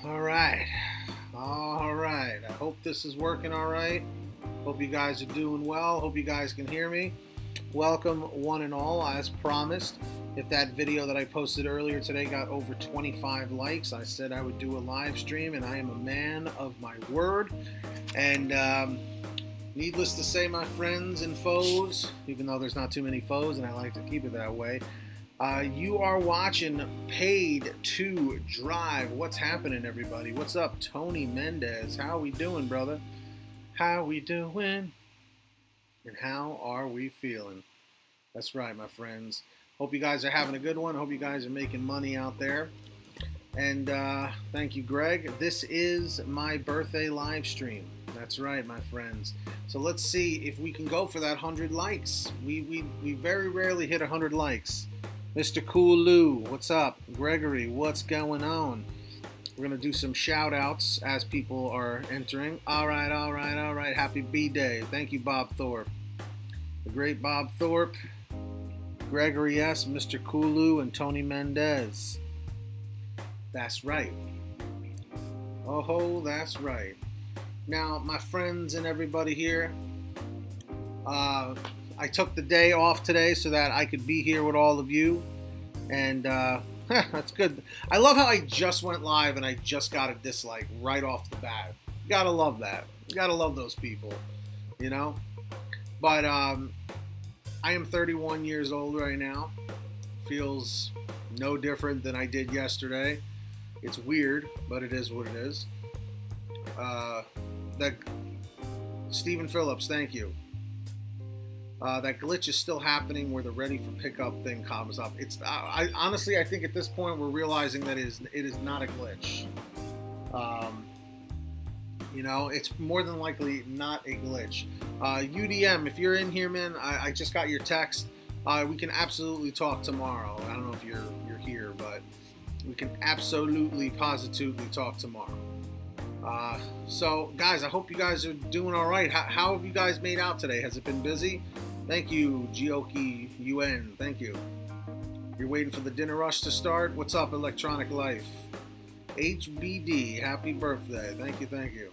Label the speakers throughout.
Speaker 1: All right. All right. I hope this is working all right. Hope you guys are doing well. Hope you guys can hear me. Welcome, one and all, as promised. If that video that I posted earlier today got over 25 likes, I said I would do a live stream, and I am a man of my word. And needless to say, my friends and foes, even though there's not too many foes, and I like to keep it that way, you are watching Paid to Drive. What's happening, everybody? What's up, Tony Mendez? How we doing, brother? How we doing? And how are we feeling? That's right, my friends. Hope you guys are having a good one. Hope you guys are making money out there. And thank you, Greg. This is my birthday live stream. That's right, my friends. So let's see if we can go for that 100 likes. We very rarely hit 100 likes. Mr. Cool Lou, what's up? Gregory, what's going on? We're going to do some shout outs as people are entering. All right, all right, all right. Happy B-Day. Thank you, Bob Thorpe. The great Bob Thorpe, Gregory S., Mr. Kulu, and Tony Mendez. That's right. Oh, that's right. Now, my friends and everybody here, I took the day off today so that I could be here with all of you, and that's good. I love how I just went live and I just got a dislike right off the bat. You gotta love that. You gotta love those people, you know? But I am 31 years old right now. Feels no different than I did yesterday. It's weird, but it is what it is. That Stephen Phillips, thank you. That glitch is still happening where the ready for pickup thing comes up. It's honestly, I think at this point we're realizing that it is not a glitch. You know, it's more than likely not a glitch. UDM, if you're in here, man, I just got your text. We can absolutely talk tomorrow. I don't know if you're here, but we can absolutely, positively talk tomorrow. So, guys, I hope you guys are doing all right. How have you guys made out today? Has it been busy? Thank you, Gioki UN. Thank you. You're waiting for the dinner rush to start? What's up, Electronic Life? HBD, happy birthday. Thank you, thank you.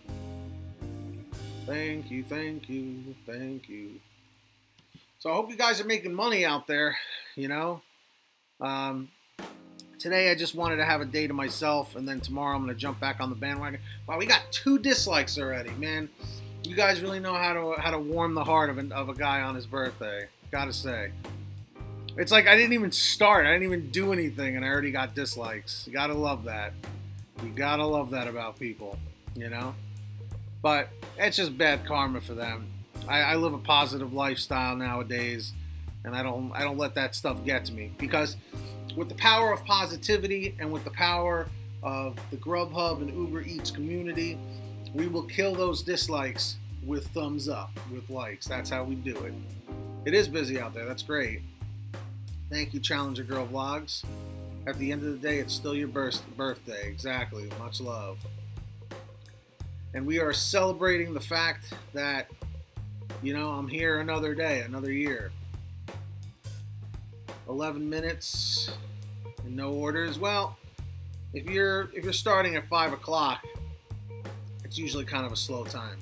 Speaker 1: Thank you, thank you, thank you. So I hope you guys are making money out there, you know. Today I just wanted to have a day to myself, and then tomorrow I'm going to jump back on the bandwagon. Wow, we got 2 dislikes already, man. You guys really know how to warm the heart of a guy on his birthday. Gotta say. It's like I didn't even start. I didn't even do anything, and I already got dislikes. You gotta love that. You gotta love that about people, you know? But it's just bad karma for them. I live a positive lifestyle nowadays, and I don't let that stuff get to me. Because with the power of positivity and with the power of the Grubhub and Uber Eats community, we will kill those dislikes with thumbs up, with likes. That's how we do it. It is busy out there. That's great. Thank you, Challenger Girl Vlogs. At the end of the day, it's still your birthday. Exactly. Much love. And we are celebrating the fact that, you know, I'm here another day, another year. 11 minutes and no orders. Well, if you're starting at 5 o'clock, it's usually kind of a slow time.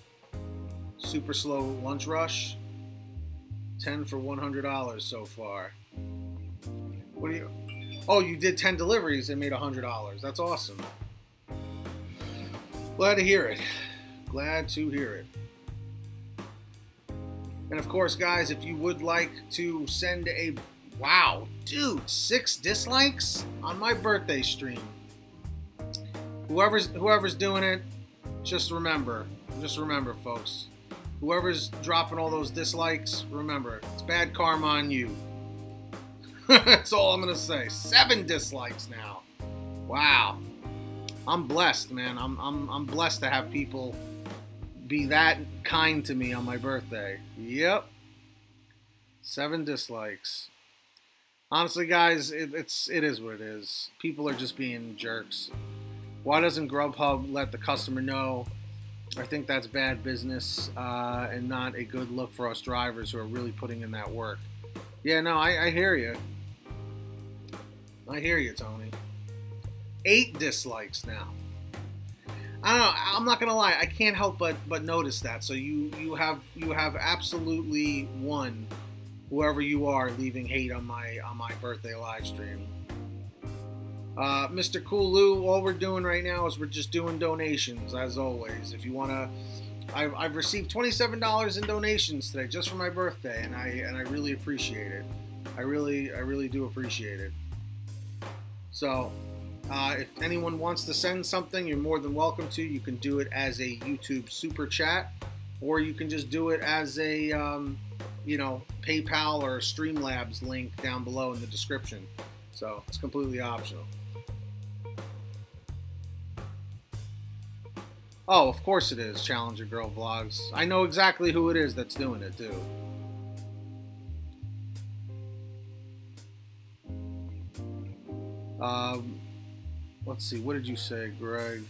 Speaker 1: Super slow lunch rush. 10 for $100 so far. What do you? Oh, you did 10 deliveries and made $100. That's awesome. Glad to hear it. Glad to hear it. And of course, guys, if you would like to send a... Wow, dude, 6 dislikes on my birthday stream. Whoever's doing it, just remember, folks. Whoever's dropping all those dislikes, remember, it's bad karma on you. That's all I'm gonna say. 7 dislikes now. Wow. I'm blessed, man. I'm blessed to have people be that kind to me on my birthday. Yep. 7 dislikes. Honestly, guys, it is what it is. People are just being jerks. Why doesn't Grubhub let the customer know? I think that's bad business and not a good look for us drivers who are really putting in that work. Yeah, no, I hear you. I hear you, Tony. 8 dislikes now. I don't know. I'm not gonna lie. I can't help but notice that. So you have absolutely won, whoever you are, leaving hate on my birthday live stream. Mr. Cool Lou, all we're doing right now is we're just doing donations, as always. If you wanna, I've received $27 in donations today just for my birthday, and I really appreciate it. I really do appreciate it. So. If anyone wants to send something, you're more than welcome to. You can do it as a YouTube super chat, or you can just do it as a, you know, PayPal or Streamlabs link down below in the description. So it's completely optional. Oh, of course it is, Challenger Girl Vlogs. I know exactly who it is that's doing it, too. Let's see, what did you say, Greg?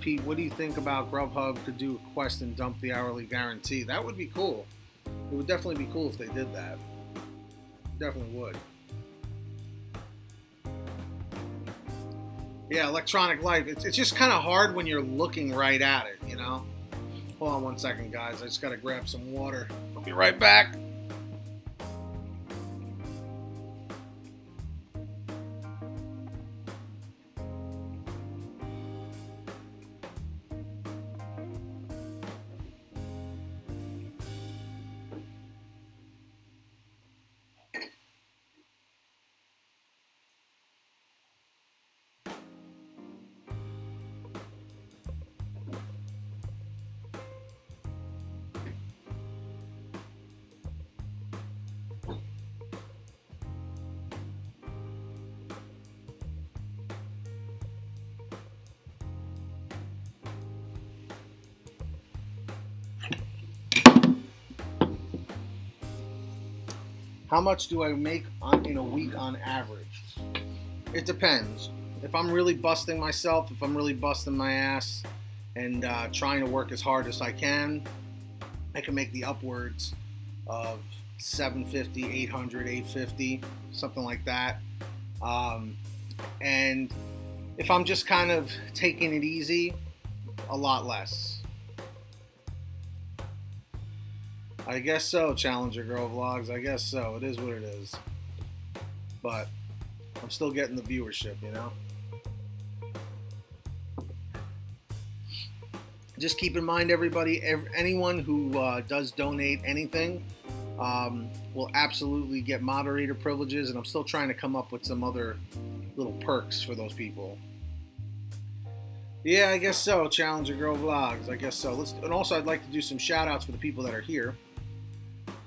Speaker 1: Pete, what do you think about Grubhub could do a quest and dump the hourly guarantee? That would be cool. It would definitely be cool if they did that. Definitely would. Yeah, Electronic Life. It's just kind of hard when you're looking right at it, you know? Hold on one second, guys. I just got to grab some water. I'll be right back. How much do I make in a week on average? It depends. If I'm really busting myself, if I'm really busting my ass and trying to work as hard as I can make the upwards of 750, 800, 850, something like that. And if I'm just kind of taking it easy, a lot less. I guess so, Challenger Girl Vlogs. I guess so. It is what it is. But I'm still getting the viewership, you know? Just keep in mind, everybody, anyone who does donate anything will absolutely get moderator privileges, and I'm still trying to come up with some other little perks for those people. Yeah, I guess so, Challenger Girl Vlogs. I guess so. And also, I'd like to do some shout-outs for the people that are here.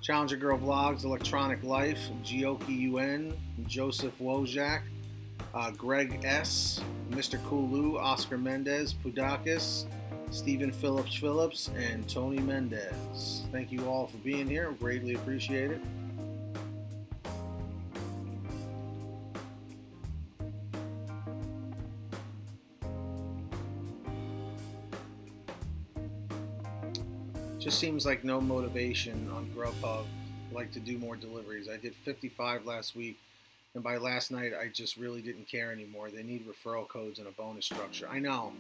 Speaker 1: Challenger Girl Vlogs, Electronic Life, Gioki UN, Joseph Wojak, Greg S., Mr. Kulu, Oscar Mendez, Pudakis, Stephen Phillips, and Tony Mendez. Thank you all for being here. Greatly appreciate it. Just seems like no motivation on Grubhub. I'd like to do more deliveries. I did 55 last week, and by last night, I just really didn't care anymore. They need referral codes and a bonus structure. I know.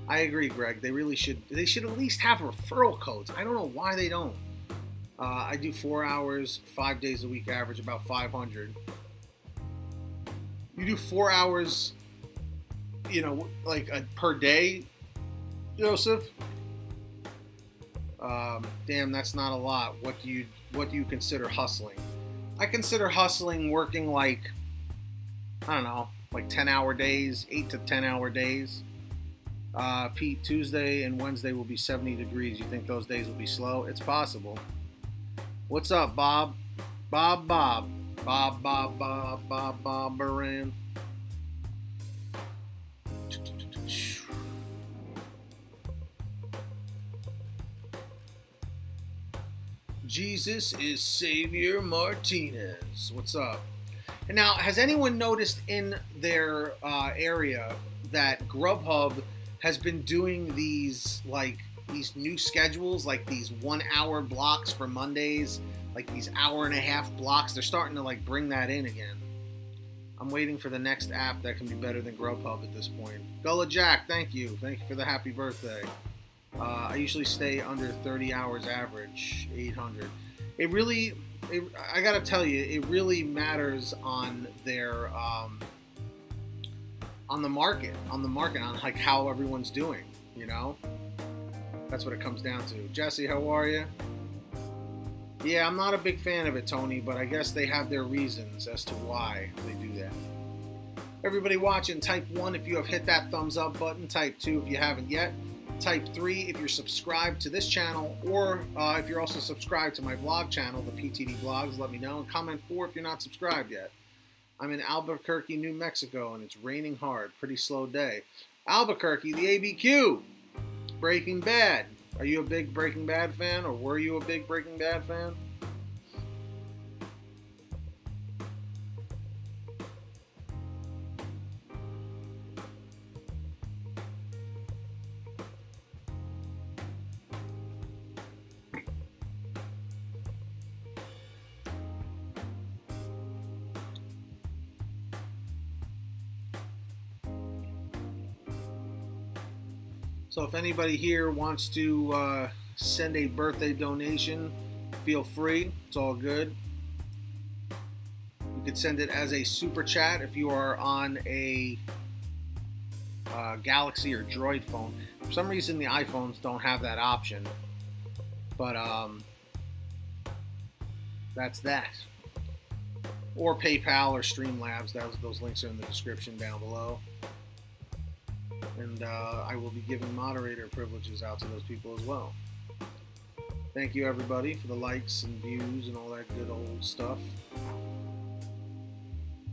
Speaker 1: I agree, Greg. They really should. They should at least have referral codes. I don't know why they don't. I do 4 hours, 5 days a week, average about 500. You do 4 hours, you know, like per day, Joseph. Damn, that's not a lot. What do you consider hustling? I consider hustling working like, I don't know, like 10-hour days, 8 to 10-hour days. Pete, Tuesday and Wednesday will be 70 degrees. You think those days will be slow? It's possible. What's up, Bob? Bob Baran. Jesus is Savior Martinez. What's up? And now, has anyone noticed in their area that Grubhub has been doing these new schedules, like these 1 hour blocks for Mondays, like these hour and a half blocks? They're starting to like bring that in again. I'm waiting for the next app that can be better than Grubhub at this point. Gullah Jack, thank you. Thank you for the happy birthday. I usually stay under 30 hours average, 800. I gotta tell you, it really matters on their, on the market, on like how everyone's doing, you know? That's what it comes down to. Jesse, how are you? Yeah, I'm not a big fan of it, Tony, but I guess they have their reasons as to why they do that. Everybody watching, type 1 if you have hit that thumbs up button. Type 2 if you haven't yet. Type 3 if you're subscribed to this channel, or if you're also subscribed to my vlog channel, the PTD Vlogs, let me know. And comment 4 if you're not subscribed yet. I'm in Albuquerque, New Mexico, and it's raining hard. Pretty slow day. Albuquerque, the ABQ. Breaking Bad. Are you a big Breaking Bad fan, or were you a big Breaking Bad fan? So if anybody here wants to send a birthday donation, feel free. It's all good. You could send it as a super chat if you are on a Galaxy or Droid phone. For some reason, the iPhones don't have that option. But that's that. Or PayPal or Streamlabs. Those links are in the description down below. And I will be giving moderator privileges out to those people as well. Thank you, everybody, for the likes and views and all that good old stuff.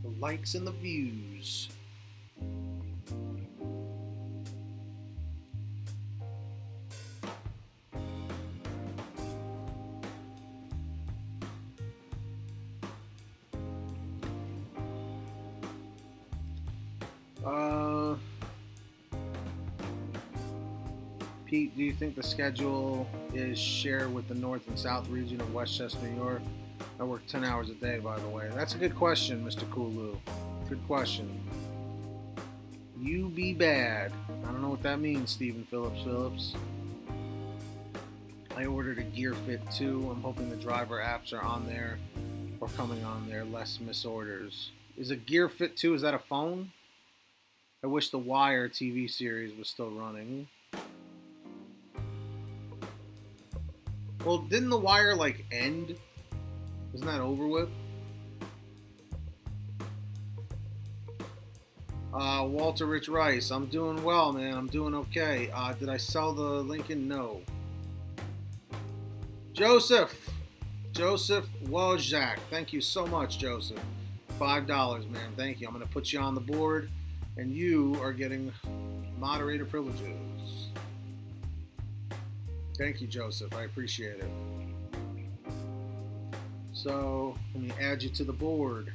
Speaker 1: The likes and the views. Pete, do you think the schedule is shared with the North and South region of Westchester, New York? I work 10 hours a day, by the way. That's a good question, Mr. Kulu. Good question. You be bad. I don't know what that means, Stephen Phillips. I ordered a Gear Fit 2. I'm hoping the driver apps are on there or coming on there. Less misorders. Is a Gear Fit 2, is that a phone? I wish the Wire TV series was still running. Well, didn't The Wire, like, end? Isn't that over with? Walter Rich Rice, I'm doing well, man. I'm doing okay. Did I sell the Lincoln? No. Joseph Wojak. Thank you so much, Joseph. $5, man. Thank you. I'm going to put you on the board, and you are getting moderator privileges. Thank you, Joseph. I appreciate it. So, let me add you to the board.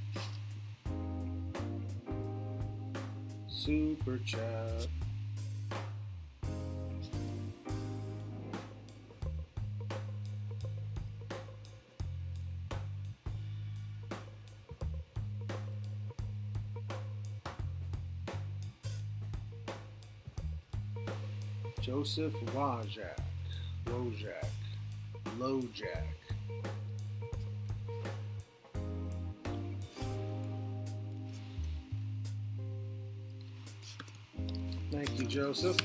Speaker 1: Super chat. Joseph Wojak. Lojak. Thank you, Joseph.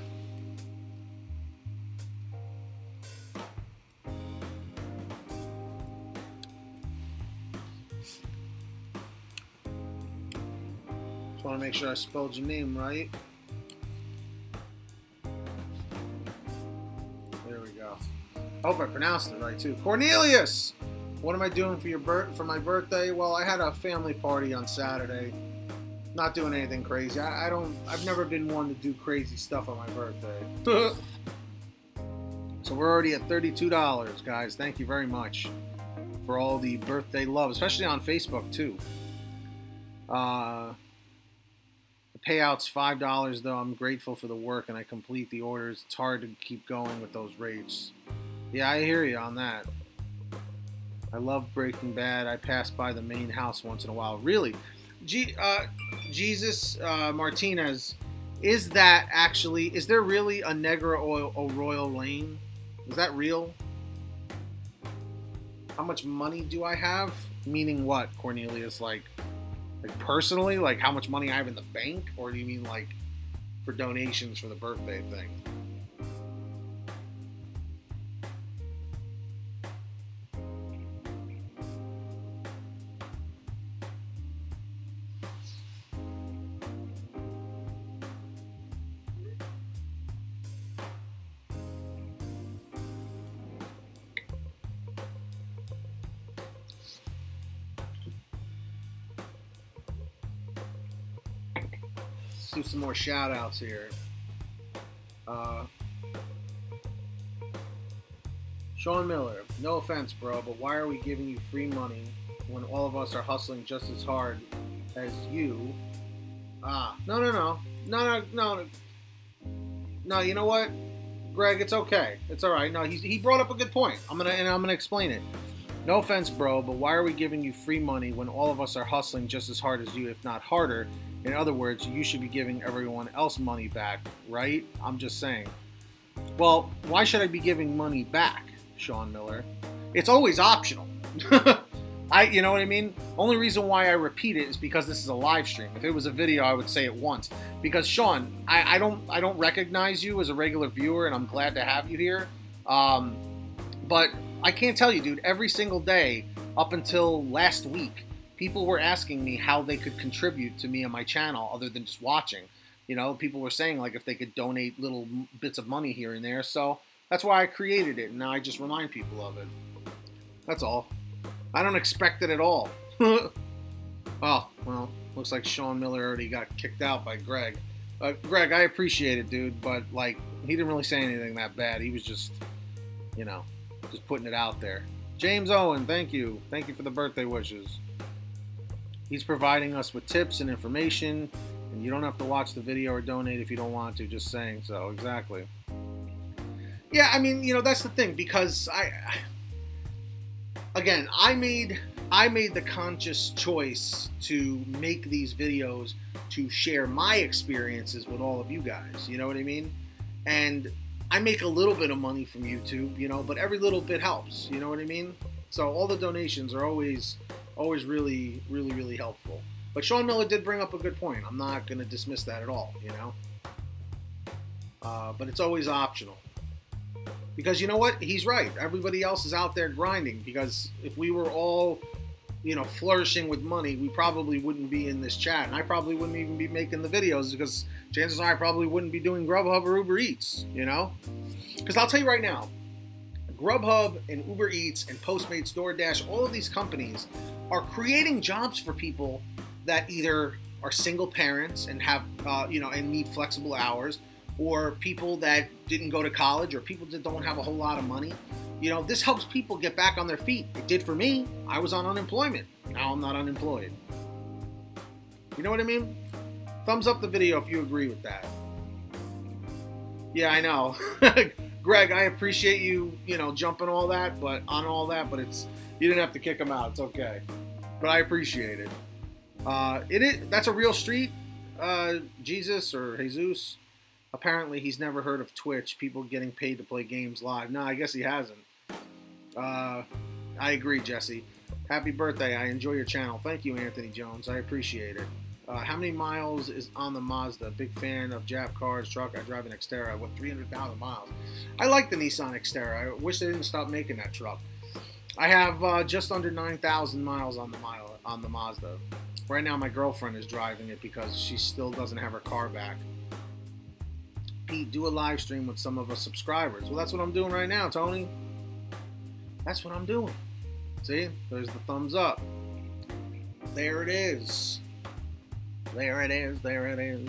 Speaker 1: Just want to make sure I spelled your name right. I hope I pronounced it right too. Cornelius, what am I doing for my birthday? Well, I had a family party on Saturday. Not doing anything crazy. I've never been one to do crazy stuff on my birthday. So we're already at $32, guys. Thank you very much for all the birthday love, especially on Facebook too. The payout's $5 though. I'm grateful for the work and I complete the orders. It's hard to keep going with those rates. Yeah, I hear you on that. I love Breaking Bad. I pass by the main house once in a while. Really? Jesus Martinez, is that actually, is there really a Negra Royal Lane? Is that real? How much money do I have? Meaning what, Cornelius? Like personally? Like how much money I have in the bank? Or do you mean like for donations for the birthday thing? Do some more shout outs here. Sean Miller, no offense, bro, but why are we giving you free money when all of us are hustling just as hard as you? No, you know what, Greg, it's okay. It's all right. No, he brought up a good point. I'm gonna explain it. No offense, bro, but why are we giving you free money when all of us are hustling just as hard as you, if not harder? In other words, you should be giving everyone else money back, right? I'm just saying. Well, why should I be giving money back, Sean Miller? It's always optional. You know what I mean? Only reason why I repeat it is because this is a live stream. If it was a video, I would say it once. Because Sean, I don't recognize you as a regular viewer, and I'm glad to have you here. But I can't tell you, dude, every single day up until last week, people were asking me how they could contribute to me and my channel other than just watching. You know, people were saying like if they could donate little bits of money here and there. So that's why I created it, and now I just remind people of it. That's all. I don't expect it at all. Oh, well, looks like Sean Miller already got kicked out by Greg. Greg, I appreciate it, dude, but like he didn't really say anything that bad. He was just, you know, just putting it out there. James Owen, thank you. Thank you for the birthday wishes. He's providing us with tips and information, and you don't have to watch the video or donate if you don't want to, just saying so. Exactly. Yeah, I mean, you know, that's the thing, because I made the conscious choice to make these videos to share my experiences with all of you guys, you know what I mean? And I make a little bit of money from YouTube, you know, but every little bit helps, you know what I mean? So all the donations are always really, really, really helpful. But Sean Miller did bring up a good point. I'm not going to dismiss that at all, you know? But it's always optional. Because you know what? He's right. Everybody else is out there grinding. Because if we were all, you know, flourishing with money, we probably wouldn't be in this chat. And I probably wouldn't even be making the videos, because chances are I probably wouldn't be doing Grubhub or Uber Eats, you know? Because I'll tell you right now, Grubhub and Uber Eats and Postmates, DoorDash, all of these companies are creating jobs for people that either are single parents and have, you know, and need flexible hours, or people that didn't go to college, or people that don't have a whole lot of money. You know, this helps people get back on their feet. It did for me. I was on unemployment. Now I'm not unemployed. You know what I mean? Thumbs up the video if you agree with that. Yeah, I know. Greg, I appreciate you, you know, jumping on all that, but it's, you didn't have to kick him out. It's okay. But I appreciate it. That's a real street, Jesus or Jesus. Apparently, he's never heard of Twitch, people getting paid to play games live. No, I guess he hasn't. I agree, Jesse. Happy birthday. I enjoy your channel. Thank you, Anthony Jones. I appreciate it. How many miles is on the Mazda? Big fan of Jap Cars truck. I drive an Xterra with 300,000 miles. I like the Nissan Xterra. I wish they didn't stop making that truck. I have just under 9,000 miles on the Mazda. Right now, my girlfriend is driving it because she still doesn't have her car back. Pete, do a live stream with some of us subscribers. Well, that's what I'm doing right now, Tony. That's what I'm doing. See? There's the thumbs up. There it is. There it is. There it is.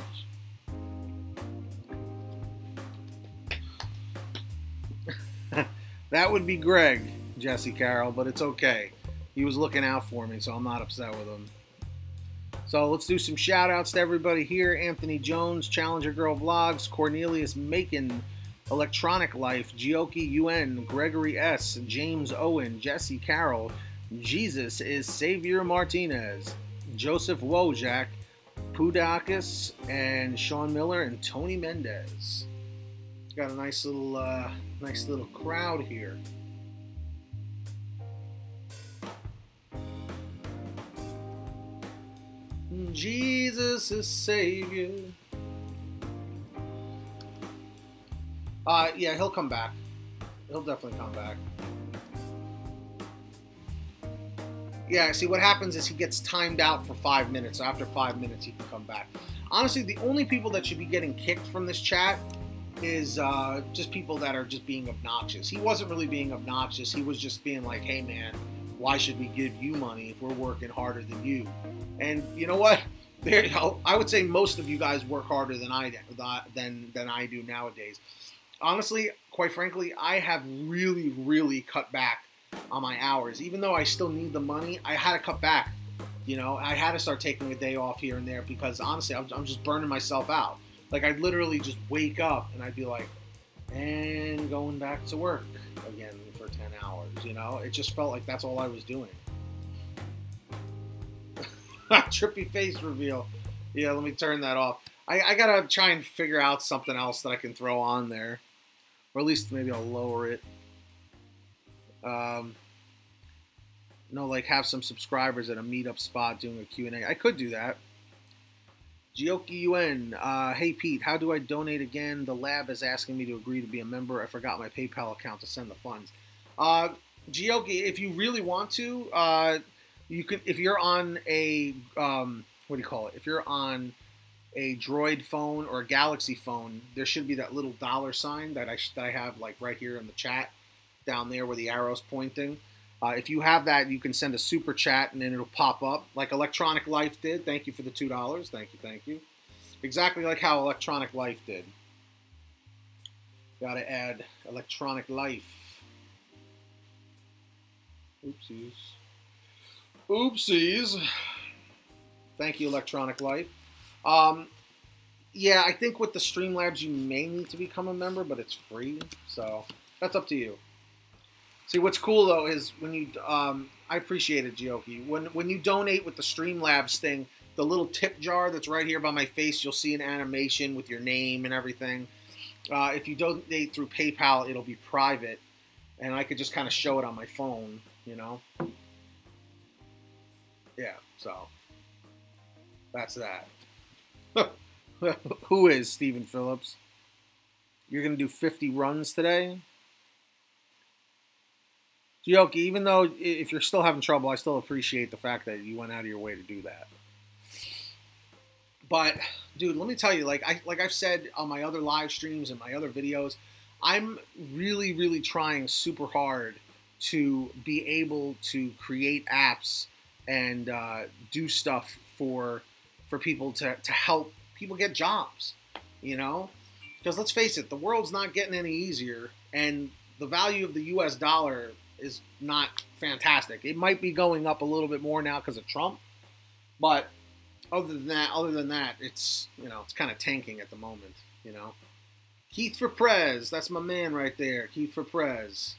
Speaker 1: That would be Greg, Jesse Carroll, but it's okay. He was looking out for me, so I'm not upset with him. So let's do some shout outs to everybody here. Anthony Jones, Challenger Girl Vlogs, Cornelius Macon, Electronic Life, Gioki UN, Gregory S, James Owen, Jesse Carroll, Jesus is Xavier Martinez, Joseph Wojak, Pudakis, and Sean Miller, and Tony Mendez. Got a nice little crowd here. Jesus is Savior. Yeah, he'll come back. He'll definitely come back. Yeah, see, what happens is he gets timed out for 5 minutes. So after 5 minutes, he can come back. Honestly, the only people that should be getting kicked from this chat is just people that are just being obnoxious. He wasn't really being obnoxious. He was just being like, hey, man, why should we give you money if we're working harder than you? And you know what? There, I would say most of you guys work harder than I do nowadays. Honestly, quite frankly, I have really cut back on my hours. Even though I still need the money, I had to cut back. You know, I had to start taking a day off here and there because honestly, I'm just burning myself out. Like, I'd literally just wake up and I'd be like, and going back to work again for 10 hours, you know? It just felt like that's all I was doing. Trippy face reveal. Yeah, let me turn that off. I gotta try and figure out something else that I can throw on there. Or at least maybe I'll lower it. No, like have some subscribers at a meetup spot doing a Q&A. I could do that. Gioki UN, hey Pete, how do I donate again? The lab is asking me to agree to be a member. I forgot my PayPal account to send the funds. Gioki, if you really want to, you can. If you're on a what do you call it? If you're on a Droid phone or a Galaxy phone, there should be that little $sign that I have like right here in the chat, down there where the arrow's pointing. If you have that, you can send a super chat and then it'll pop up like Electronic Life did. Thank you for the $2. Thank you. Exactly like how Electronic Life did. Gotta add Electronic Life. Oopsies. Thank you, Electronic Life. Yeah, I think with the Streamlabs you may need to become a member, but it's free, so that's up to you. See, what's cool, though, is when you, I appreciate it, Gioki. When you donate with the Streamlabs thing, the little tip jar that's right here by my face, you'll see an animation with your name and everything. If you donate through PayPal, it'll be private, and I could just kind of show it on my phone, you know? Yeah, so that's that. Who is Stephen Phillips? You're going to do 50 runs today? Gioki, even though if you're still having trouble, I still appreciate the fact that you went out of your way to do that. But, dude, let me tell you, like I've said on my other live streams and my other videos, I'm really trying super hard to be able to create apps and do stuff for people to help people get jobs, you know? Because let's face it, the world's not getting any easier, and the value of the U.S. dollar is not fantastic. It might be going up a little bit more now because of Trump, but other than that, it's, you know, it's kind of tanking at the moment, you know. Keith for Prez, that's my man right there. Keith for Prez,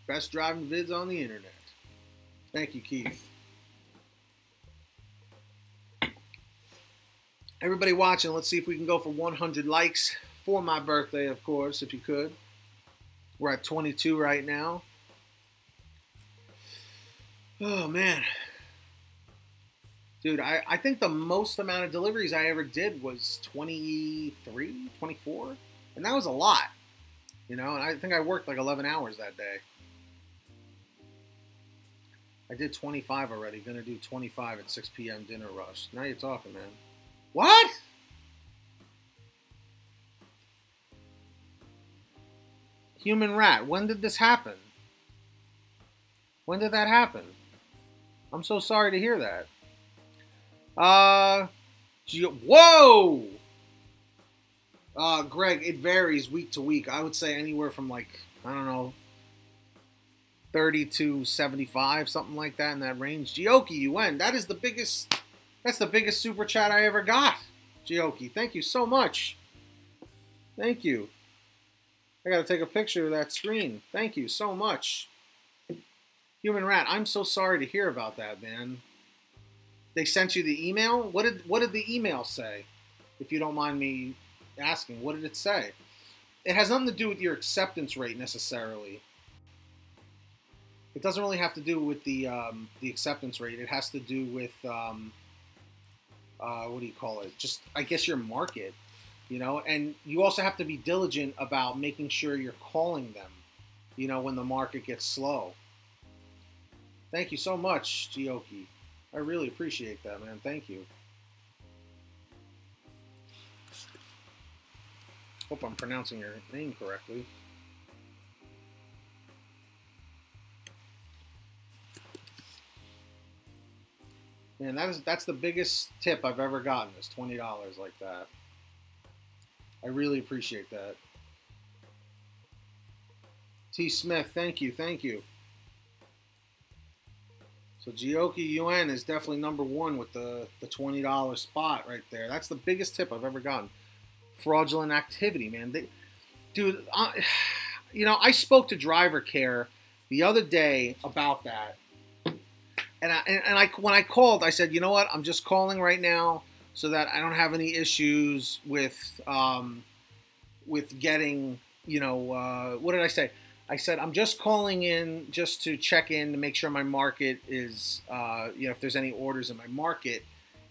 Speaker 1: best driving vids on the internet. Thank you, Keith. Everybody watching, let's see if we can go for 100 likes for my birthday, of course, if you could. We're at 22 right now. Oh, man. Dude, I think the most amount of deliveries I ever did was 23, 24. And that was a lot. You know, and I think I worked like 11 hours that day. I did 25 already. Gonna do 25 at 6 p.m. dinner rush. Now you're talking, man. What? Human Rat, when did this happen? When did that happen? I'm so sorry to hear that. Whoa! Greg, it varies week to week. I would say anywhere from like, I don't know, 30 to 75, something like that in that range. Gioki, you win. That is the biggest, that's the biggest super chat I ever got. Gioki, thank you so much. Thank you. I gotta take a picture of that screen. Thank you so much. Human Rat, I'm so sorry to hear about that, man. They sent you the email? What did the email say? If you don't mind me asking, what did it say? It has nothing to do with your acceptance rate necessarily. It doesn't really have to do with the acceptance rate. It has to do with what do you call it? Just, I guess, your market, you know. And you also have to be diligent about making sure you're calling them, you know, when the market gets slow. Thank you so much, Gioki. I really appreciate that, man. Thank you. Hope I'm pronouncing your name correctly. Man, that's the biggest tip I've ever gotten, is $20 like that. I really appreciate that. T. Smith, thank you, thank you. So Gioki UN is definitely number one with the $20 spot right there. That's the biggest tip I've ever gotten. Fraudulent activity, man. Dude, you know, I spoke to Driver Care the other day about that. And when I called, I said, you know what? I'm just calling right now so that I don't have any issues with getting, you know, what did I say? I said, I'm just calling in just to check in to make sure my market is, you know, if there's any orders in my market.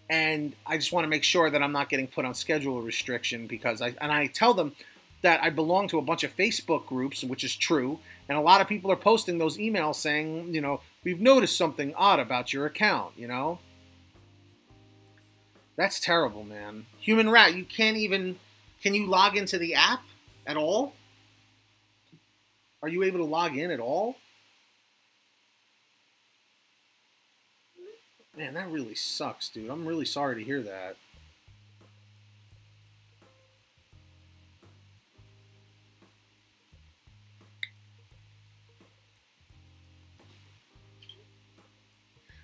Speaker 1: And I just want to make sure that I'm not getting put on schedule restriction, because I tell them that I belong to a bunch of Facebook groups, which is true. And a lot of people are posting those emails saying, you know, we've noticed something odd about your account, you know? That's terrible, man. Human Rat, you can't even, can you log into the app at all? Are you able to log in at all? Man, that really sucks, dude. I'm really sorry to hear that.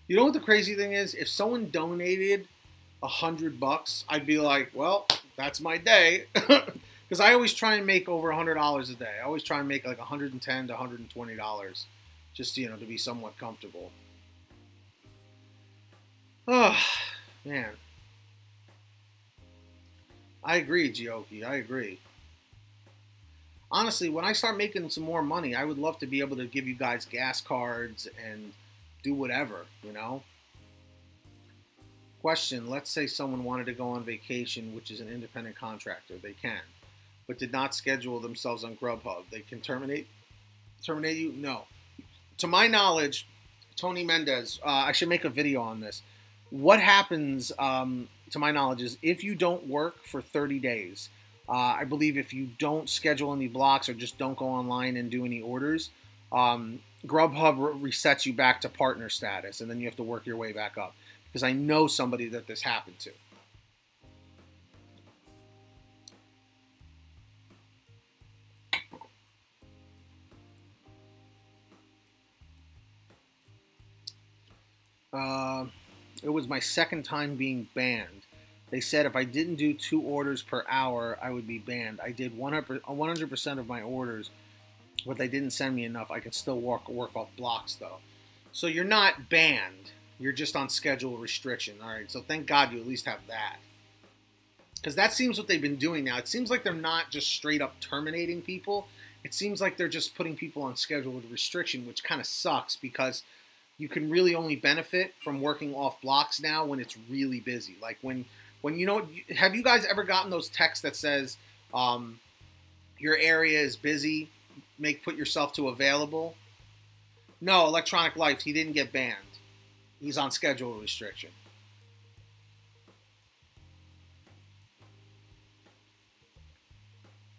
Speaker 1: You know what the crazy thing is? If someone donated $100, I'd be like, well, that's my day. Because I always try and make over $100 a day. I always try and make like $110 to $120, just, you know, to be somewhat comfortable. Oh, man. I agree, Gioki. I agree. Honestly, when I start making some more money, I would love to be able to give you guys gas cards and do whatever, you know? Question, let's say someone wanted to go on vacation, which is an independent contractor. They can, but did not schedule themselves on Grubhub. They can terminate you? No. To my knowledge, Tony Mendez, I should make a video on this. What happens, to my knowledge, is if you don't work for 30 days, I believe if you don't schedule any blocks or just don't go online and do any orders, Grubhub resets you back to partner status, and then you have to work your way back up. Because I know somebody that this happened to. It was my second time being banned. They said if I didn't do 2 orders per hour, I would be banned. I did 100% of my orders, but they didn't send me enough. I can still work off blocks, though. So you're not banned. You're just on schedule restriction. All right, so thank God you at least have that. Because that seems what they've been doing now. It seems like they're not just straight up terminating people. It seems like they're just putting people on schedule restriction, which kind of sucks because you can really only benefit from working off blocks now when it's really busy. Like when you know, have you guys ever gotten those texts that says your area is busy, put yourself to available? No, Electronic Life, he didn't get banned. He's on schedule restriction.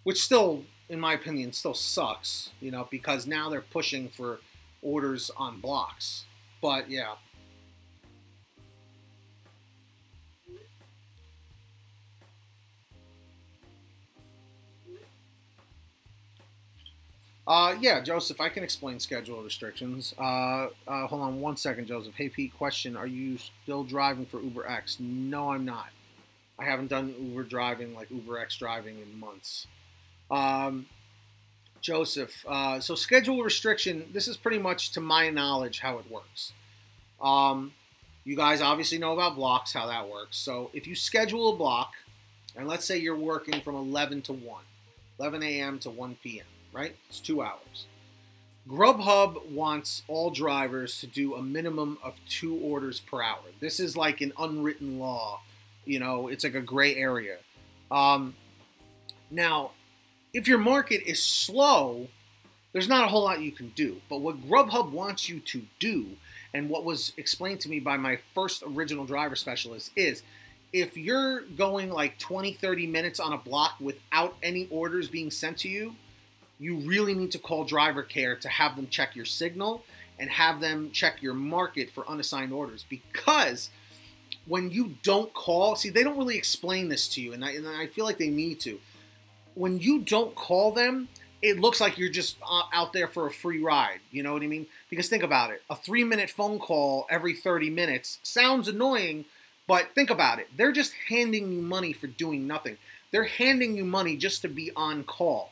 Speaker 1: Which still, in my opinion, still sucks, you know, because now they're pushing for orders on blocks. But, yeah. Yeah, Joseph, I can explain schedule restrictions. Hold on one second, Joseph. Hey, Pete, question. Are you still driving for UberX? No, I'm not. I haven't done Uber driving, like UberX driving, in months. Joseph, so schedule restriction, this is pretty much, to my knowledge, how it works. You guys obviously know about blocks, how that works. So if you schedule a block, and let's say you're working from 11 to 1, 11 a.m. to 1 p.m., right? It's 2 hours. Grubhub wants all drivers to do a minimum of 2 orders per hour. This is like an unwritten law. You know, it's like a gray area. Now, if your market is slow, there's not a whole lot you can do. But what Grubhub wants you to do, and what was explained to me by my first original driver specialist, is if you're going like 20, 30 minutes on a block without any orders being sent to you, you really need to call driver care to have them check your signal and have them check your market for unassigned orders. Because when you don't call, see, they don't really explain this to you, and I feel like they need to. When you don't call them, it looks like you're just out there for a free ride. You know what I mean? Because think about it. A 3-minute phone call every 30 minutes sounds annoying, but think about it. They're just handing you money for doing nothing. They're handing you money just to be on call,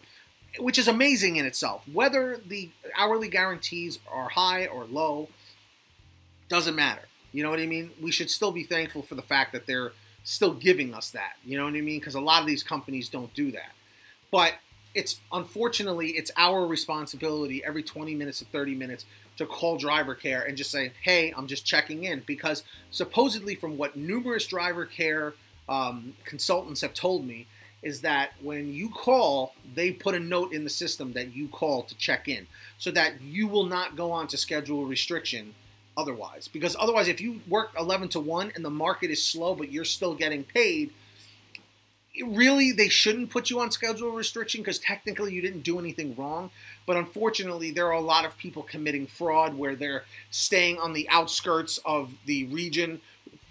Speaker 1: which is amazing in itself. Whether the hourly guarantees are high or low, doesn't matter. You know what I mean? We should still be thankful for the fact that they're still giving us that. You know what I mean? Because a lot of these companies don't do that. But unfortunately, it's our responsibility every 20 minutes to 30 minutes to call driver care and just say, hey, I'm just checking in. Because supposedly from what numerous driver care consultants have told me, is that when you call, they put a note in the system that you call to check in so that you will not go on to schedule restriction otherwise. Because otherwise, if you work 11 to 1 and the market is slow but you're still getting paid, really, they shouldn't put you on schedule restriction because technically you didn't do anything wrong. But unfortunately, there are a lot of people committing fraud where they're staying on the outskirts of the region,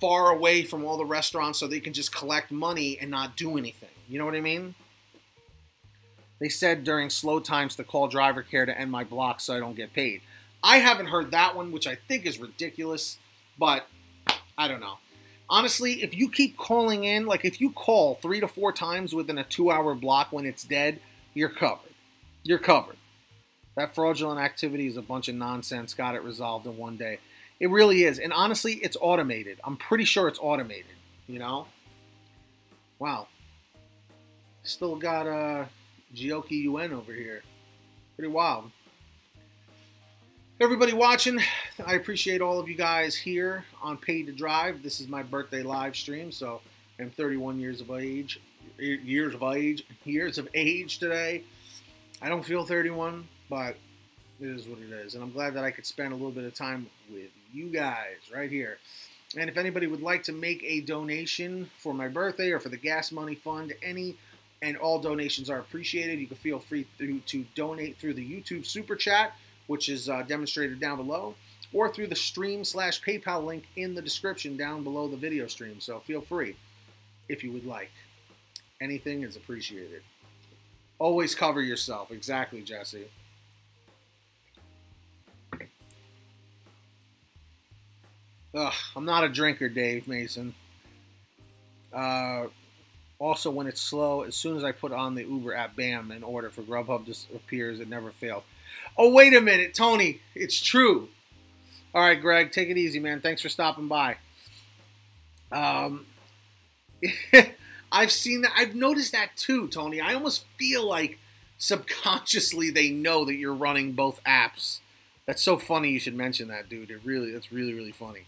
Speaker 1: far away from all the restaurants, so they can just collect money and not do anything. You know what I mean? They said during slow times to call driver care to end my block so I don't get paid. I haven't heard that one, which I think is ridiculous, but I don't know. Honestly, if you keep calling in, like if you call 3 to 4 times within a 2-hour block when it's dead, you're covered. You're covered. That fraudulent activity is a bunch of nonsense. Got it resolved in one day. It really is. And honestly, it's automated. I'm pretty sure it's automated, you know? Wow. Still got Gioki UN over here. Pretty wild. Everybody watching, I appreciate all of you guys here on Paid to Drive. This is my birthday live stream, so I'm 31 years of age. Years of age today. I don't feel 31, but it is what it is. And I'm glad that I could spend a little bit of time with you guys right here. And if anybody would like to make a donation for my birthday or for the gas money fund, any and all donations are appreciated. You can feel free to donate through the YouTube Super Chat, which is demonstrated down below, or through the stream/PayPal link in the description down below the video stream. So feel free if you would like. Anything is appreciated. Always cover yourself. Exactly, Jesse. Ugh, I'm not a drinker, Dave Mason. Also, when it's slow, as soon as I put on the Uber app, bam, an order for Grubhub disappears. It never failed. Oh, wait a minute, Tony. It's true. All right, Greg, take it easy, man. Thanks for stopping by. I've seen that. I've noticed that too, Tony. I almost feel like subconsciously they know that you're running both apps. That's so funny you should mention that, dude. That's really, really funny.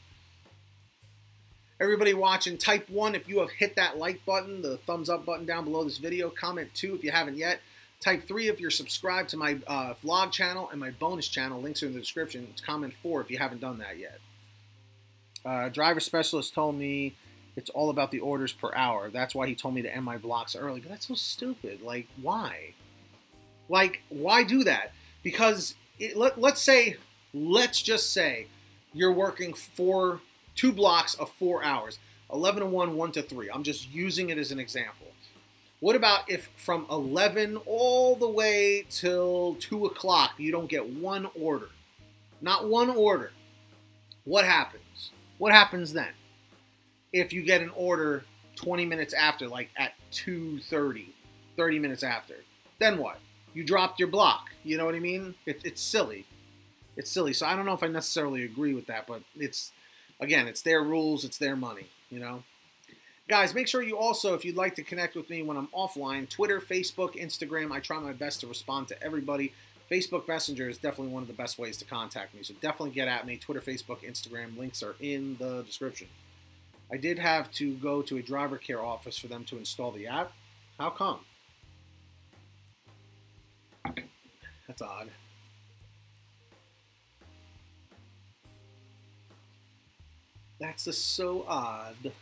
Speaker 1: Everybody watching, type 1 if you have hit that like button, the thumbs up button down below this video. Comment 2 if you haven't yet. Type 3 if you're subscribed to my vlog channel and my bonus channel. Links are in the description. Comment 4 if you haven't done that yet. Driver specialist told me it's all about the orders per hour. That's why he told me to end my blocks early. But that's so stupid. Like, why? Like, why do that? Because let's just say you're working 2 blocks of 4 hours, 11 to 1, 1 to 3. I'm just using it as an example. What about if from 11 all the way till 2 o'clock you don't get one order? Not one order. What happens? What happens then? If you get an order 20 minutes after, like at 2:30, 30 minutes after, then what? You dropped your block. You know what I mean? It's silly. It's silly. So I don't know if I necessarily agree with that, but it's again, it's their rules, it's their money, you know. Guys, make sure you also, if you'd like to connect with me when I'm offline, Twitter, Facebook, Instagram, I try my best to respond to everybody. Facebook Messenger is definitely one of the best ways to contact me, so definitely get at me. Twitter, Facebook, Instagram, links are in the description. I did have to go to a driver care office for them to install the app. How come? That's odd. That's just so odd.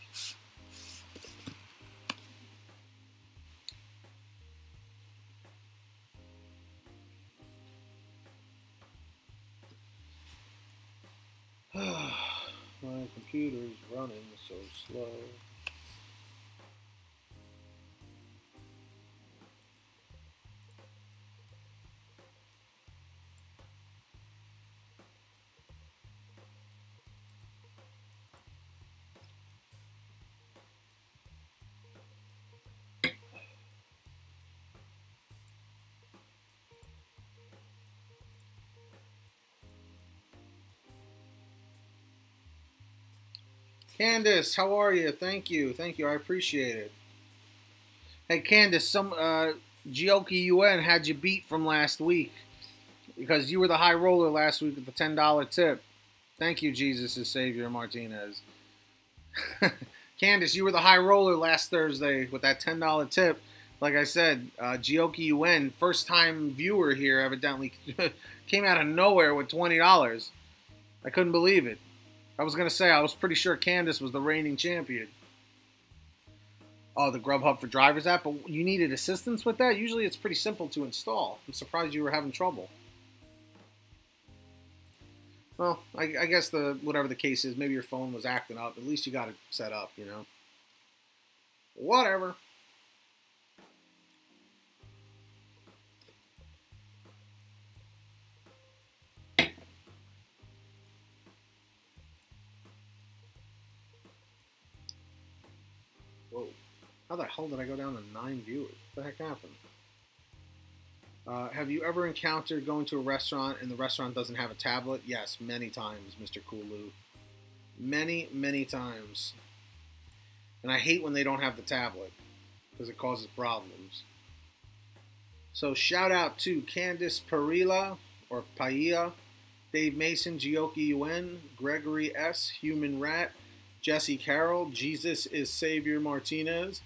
Speaker 1: My computer's running so slow. Candace, how are you? Thank you. Thank you. I appreciate it. Hey, Candace, some Gioki UN had you beat from last week because you were the high roller last week with the $10 tip. Thank you, Jesus is Savior Martinez. Candace, you were the high roller last Thursday with that $10 tip. Like I said, Gioki UN, first-time viewer here, evidently came out of nowhere with $20. I couldn't believe it. I was going to say, I was pretty sure Candace was the reigning champion. Oh, the Grubhub for Drivers app? But you needed assistance with that? Usually it's pretty simple to install. I'm surprised you were having trouble. Well, I guess whatever the case is, maybe your phone was acting up. At least you got it set up, you know. Whatever. Whoa. How the hell did I go down to 9 viewers? What the heck happened? Have you ever encountered going to a restaurant and the restaurant doesn't have a tablet? Yes, many times, Mr. Kulu. Many, many times. And I hate when they don't have the tablet because it causes problems. So shout out to Candice Parilla or Paia, Dave Mason, Gioki UN, Gregory S, Human Rat, Jesse Carroll, Jesus is Savior Martinez,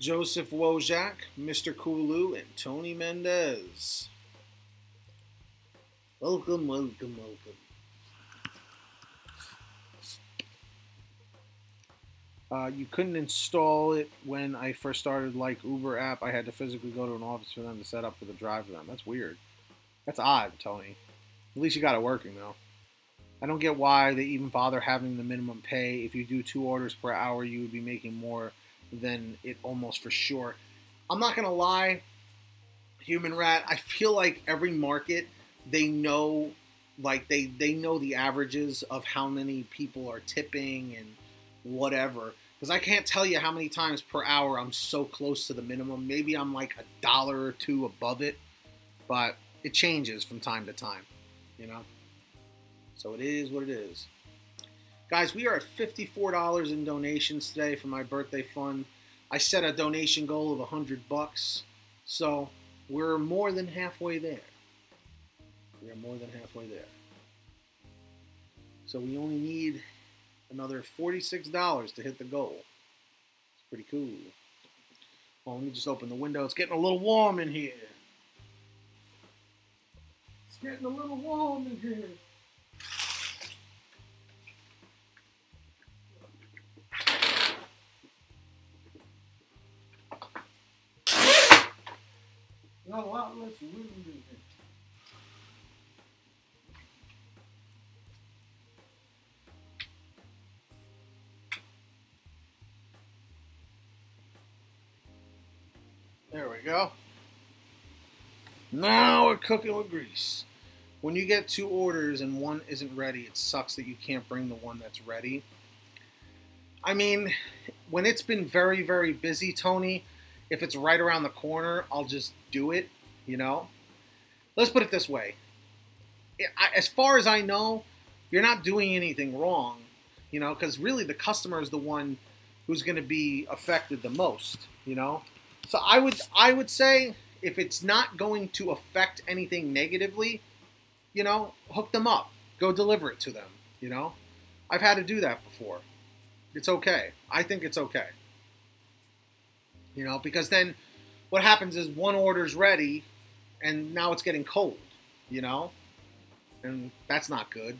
Speaker 1: Joseph Wojak, Mr. Kulu, and Tony Mendez. Welcome, welcome, welcome. You couldn't install it when I first started, like Uber app. I had to physically go to an office for them to set up for the drive for them. That's weird. That's odd, Tony. At least you got it working, though. I don't get why they even bother having the minimum pay. If you do 2 orders per hour, you would be making more than it almost for sure. I'm not going to lie, Human Rat, I feel like every market, they know, like they know the averages of how many people are tipping and whatever. Because I can't tell you how many times per hour I'm so close to the minimum. Maybe I'm like $1 or $2 above it, but it changes from time to time, you know? So it is what it is. Guys, we are at $54 in donations today for my birthday fund. I set a donation goal of $100, so we're more than halfway there. We are more than halfway there. So we only need another $46 to hit the goal. It's pretty cool. Well, let me just open the window. It's getting a little warm in here. It's getting a little warm in here. Got a lot less wind in here. There we go. Now we're cooking with grease. When you get 2 orders and one isn't ready, it sucks that you can't bring the one that's ready. I mean, when it's been very, very busy, Tony, if it's right around the corner, I'll just do it, you know? Let's put it this way. As far as I know, you're not doing anything wrong. you know, because really the customer is the one who's going to be affected the most, you know. So I would say if it's not going to affect anything negatively, you know, hook them up, go deliver it to them, you know. I've had to do that before. It's okay. I think it's okay, you know, because then what happens is one order's ready and now it's getting cold, you know, and that's not good.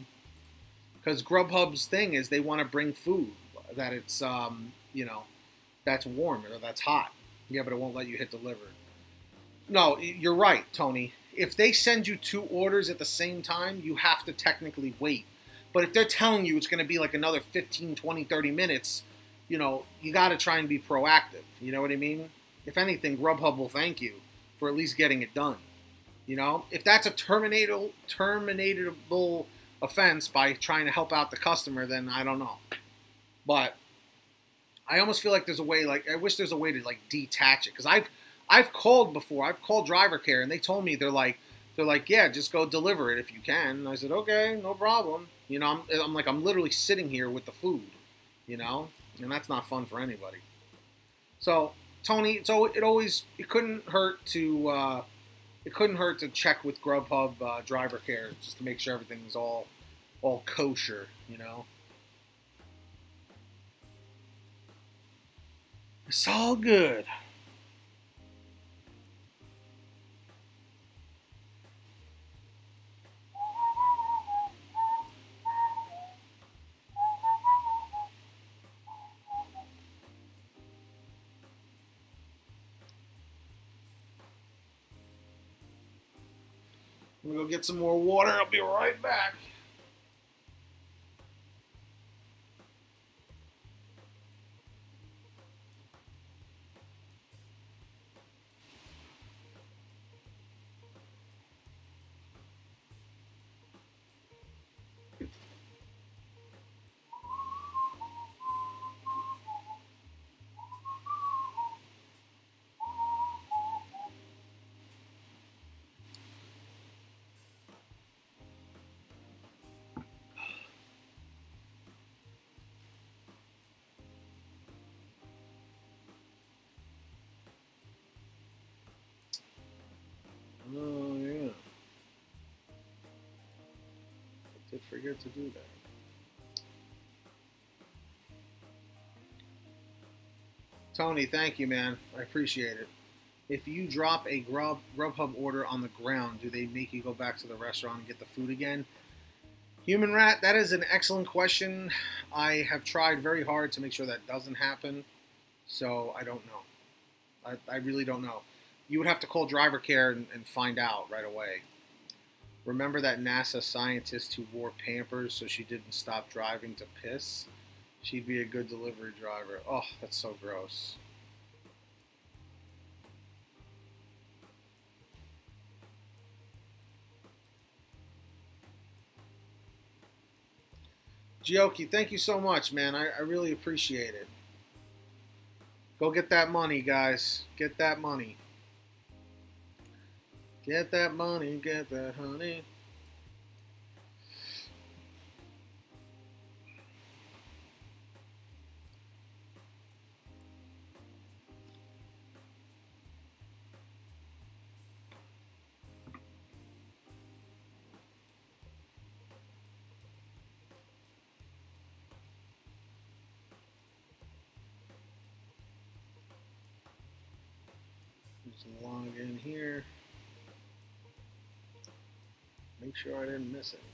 Speaker 1: Because Grubhub's thing is they want to bring food that it's, you know, that's warm or that's hot. Yeah, but it won't let you hit deliver. No, you're right, Tony. If they send you 2 orders at the same time, you have to technically wait. But if they're telling you it's going to be like another 15, 20, 30 minutes, you know, you got to try and be proactive. You know what I mean? If anything, Grubhub will thank you for at least getting it done. You know, if that's a terminatable offense by trying to help out the customer, then I don't know. But I almost feel like there's a way, like I wish there's a way to like detach it, because I've called before. I've called driver care and they told me they're like yeah, just go deliver it if you can. And I said okay, no problem. You know, I'm like I'm literally sitting here with the food, you know, and that's not fun for anybody. So Tony, it couldn't hurt to check with Grubhub driver care just to make sure everything's all kosher, you know. It's all good. I'm gonna go get some more water. I'll be right back. Oh yeah, I did forget to do that. Tony, thank you, man. I appreciate it. If you drop a Grubhub order on the ground, do they make you go back to the restaurant and get the food again? Human Rat, that is an excellent question. I have tried very hard to make sure that doesn't happen, so I don't know. I really don't know. You would have to call driver care and find out right away. Remember that NASA scientist who wore Pampers so she didn't stop driving to piss? She'd be a good delivery driver. Oh, that's so gross. Gioki, thank you so much, man. I really appreciate it. Go get that money, guys. Get that money. Get that money, get that honey. Just log in here. Make sure I didn't miss anybody.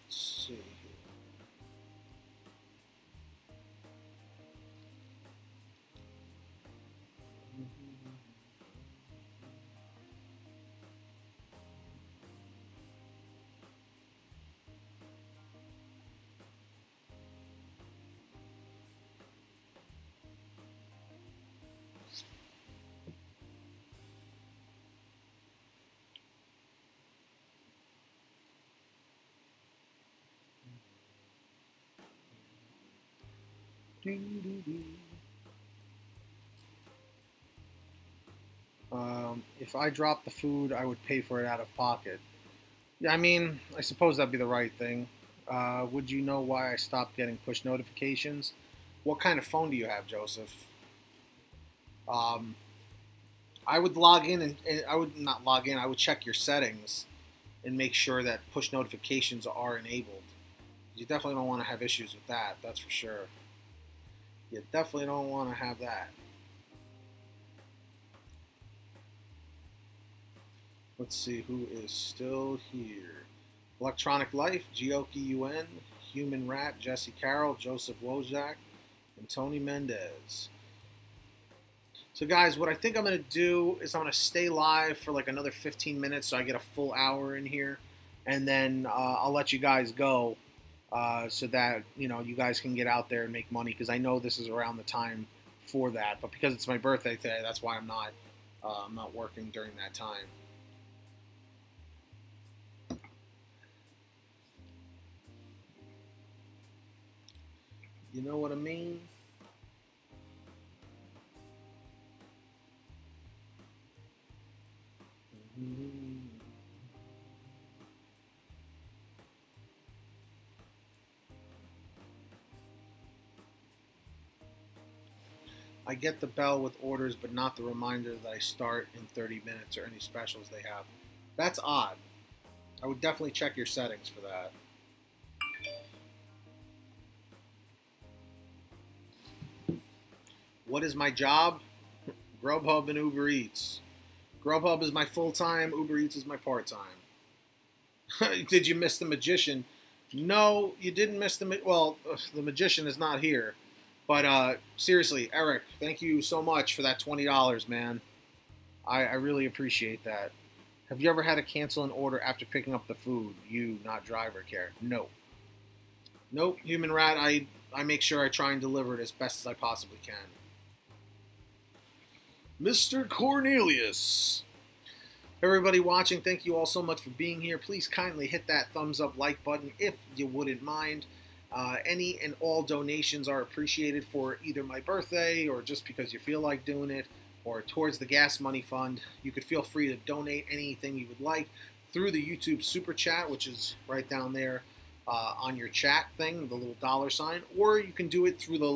Speaker 1: Let's see here. If I dropped the food, I would pay for it out of pocket. Yeah, I mean, I suppose that'd be the right thing. Would you know why I stopped getting push notifications? What kind of phone do you have, Joseph? Um, I would log in and I would not log in. I would check your settings and make sure that push notifications are enabled. You definitely don't want to have issues with that. That's for sure. You definitely don't want to have that. Let's see who is still here. Electronic Life, Gioki UN, Human Rat, Jesse Carroll, Joseph Wojak, and Tony Mendez. So guys, what I think I'm going to do is I'm going to stay live for like another 15 minutes so I get a full hour in here. And then I'll let you guys go so that, you know, you guys can get out there and make money. Because I know this is around the time for that. But because it's my birthday today, that's why I'm not working during that time. You know what I mean? I get the bell with orders, but not the reminder that I start in 30 minutes or any specials they have. That's odd. I would definitely check your settings for that. What is my job? Grubhub and Uber Eats. Grubhub is my full-time, Uber Eats is my part-time. Did you miss the magician? No, you didn't miss the... Well, the magician is not here. But seriously, Eric, thank you so much for that $20, man. I really appreciate that. Have you ever had to cancel an order after picking up the food? You, not driver care. No. Nope, Human Rat, I make sure I try and deliver it as best as I possibly can. Mr. Cornelius. Everybody watching, thank you all so much for being here. Please kindly hit that thumbs up like button if you wouldn't mind. Any and all donations are appreciated for either my birthday or just because you feel like doing it or towards the gas money fund. You could feel free to donate anything you would like through the YouTube Super Chat, which is right down there on your chat thing, the little $sign, or you can do it through the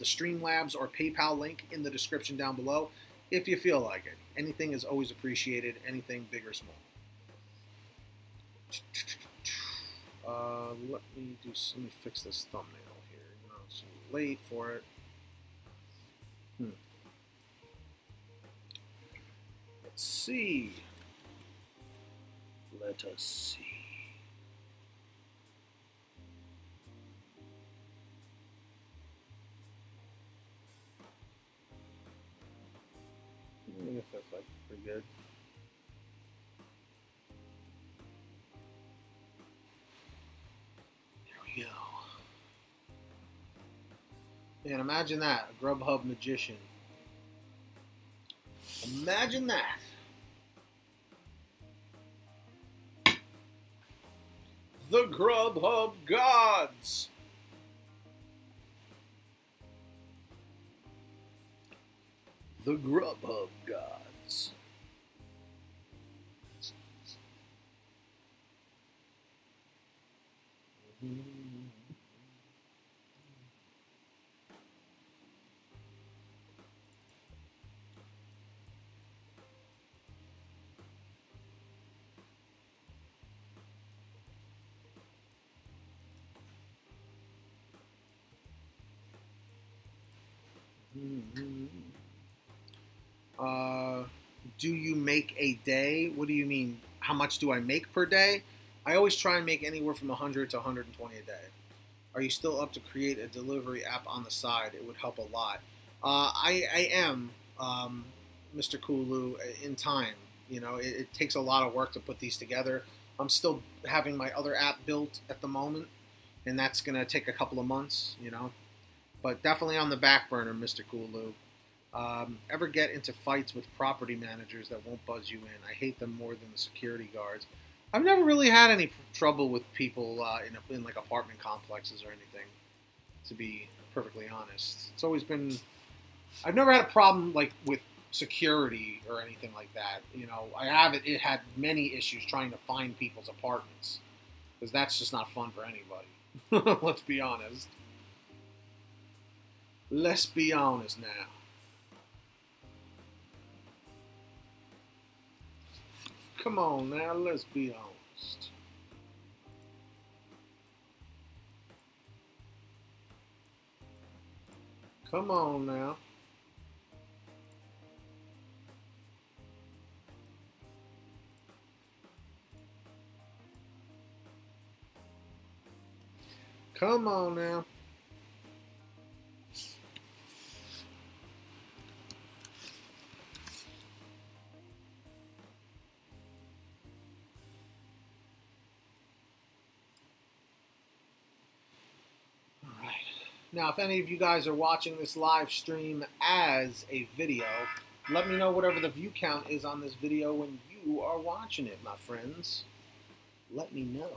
Speaker 1: Streamlabs or PayPal link in the description down below if you feel like it. Anything is always appreciated, anything big or small. Let me fix this thumbnail here. You know, it's late for it. Let's see. Let us see. I guess that's like pretty good. Go. Man, imagine that, a Grubhub magician. Imagine that. The Grubhub gods. The Grubhub gods. Do you make a day? What do you mean? How much do I make per day? I always try and make anywhere from 100 to 120 a day. Are you still up to create a delivery app on the side? It would help a lot. I am, Mr. Kulu, in time. You know, it takes a lot of work to put these together. I'm still having my other app built at the moment, and that's going to take a couple of months, you know. But definitely on the back burner, Mr. Kulu. Ever get into fights with property managers that won't buzz you in? I hate them more than the security guards. I've never really had any trouble with people in like apartment complexes or anything. to be perfectly honest. It's always been, I've never had a problem like with security or anything like that. You know, it had many issues trying to find people's apartments, because that's just not fun for anybody. Let's be honest. Let's be honest now. Come on now, let's be honest. Come on now. Come on now. Now, if any of you guys are watching this live stream as a video, let me know whatever the view count is on this video when you are watching it, my friends. Let me know.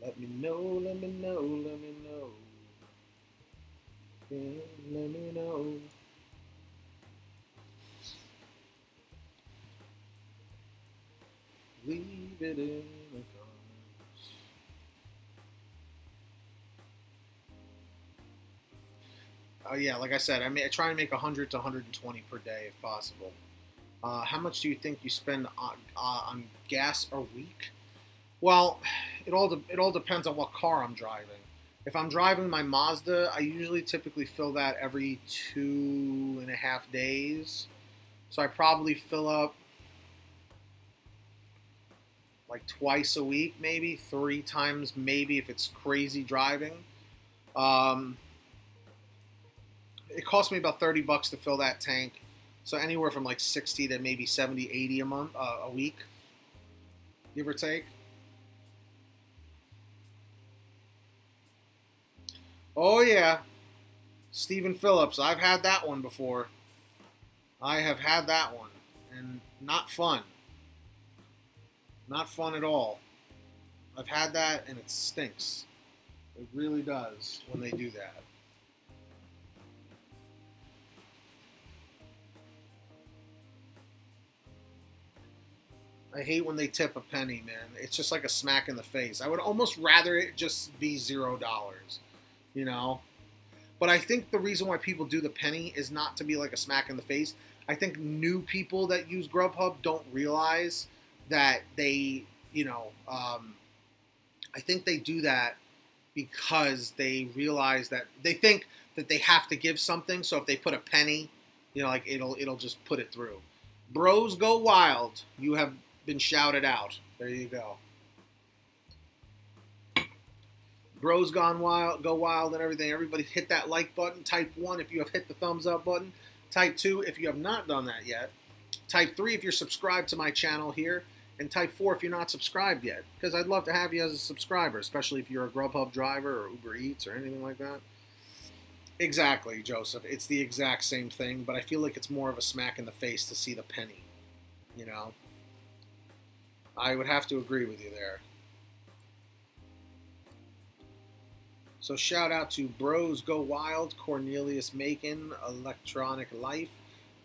Speaker 1: Let me know, let me know, let me know. Yeah, let me know. Leave it in the comments. Yeah, like I said, I try and make 100 to 120 per day if possible. How much do you think you spend on gas a week? Well, it all depends on what car I'm driving. If I'm driving my Mazda, I usually typically fill that every 2.5 days. So I probably fill up like twice a week, maybe 3 times, maybe if it's crazy driving. It costs me about $30 to fill that tank. So anywhere from like 60 to maybe 70, 80 a week, give or take. Oh yeah, Stephen Phillips. I've had that one before. I have had that one, and not fun. Not fun at all. I've had that, and it stinks. It really does when they do that. I hate when they tip a penny, man. It's just like a smack in the face. I would almost rather it just be $0, you know? But I think the reason why people do the penny is not to be like a smack in the face. I think new people that use Grubhub don't realize that they, you know, I think they do that because they realize that they think that they have to give something. So if they put a penny, you know, like it'll just put it through. Bros go wild. You have been shouted out. There you go. Bros gone wild, go wild and everything. Everybody hit that like button. Type 1 if you have hit the thumbs up button. Type 2 if you have not done that yet. Type 3 if you're subscribed to my channel here. And type 4 if you're not subscribed yet. Because I'd love to have you as a subscriber, especially if you're a Grubhub driver or Uber Eats or anything like that. Exactly, Joseph. It's the exact same thing, but I feel like it's more of a smack in the face to see the penny. You know? I would have to agree with you there. So shout out to Bros Go Wild, Cornelius Macon, Electronic Life,